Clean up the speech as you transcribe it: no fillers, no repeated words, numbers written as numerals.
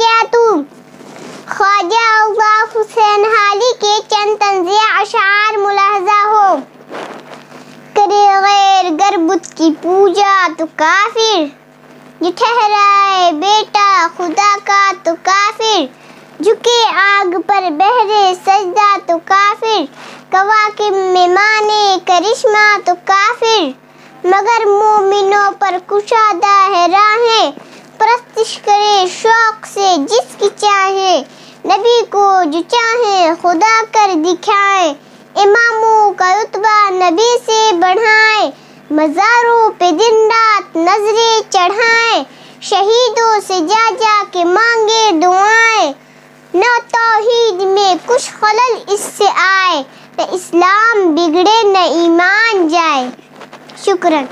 وبرکاتہ۔ خواجہ اللہ حسین حالی کے چند طنزیہ اشعار ملاحظہ ہو۔ کرے غیر گر بت کی پوجا تو کافر، یہ ٹھہرائے بیٹا خدا کا تو کافر، جھکے آگ پر بہرے سجدہ تو کافر، کواکب میں مانے کرشمہ تو کافر، مگر مومنوں پر کشادہ ہے راہیں، پرستش کرے شوق سے جس کی چاہے، نبی کو جو چاہیں خدا کر دکھائیں، اماموں کا رتبہ نبی سے بڑھائیں، مزاروں پہ دن رات نظریں چڑھائیں، شہیدوں سے جا جا کے مانگے دعائیں، نہ توحید میں کچھ خلل اس سے آئے، نہ اسلام بگڑے نہ ایمان جائے۔ شکراً۔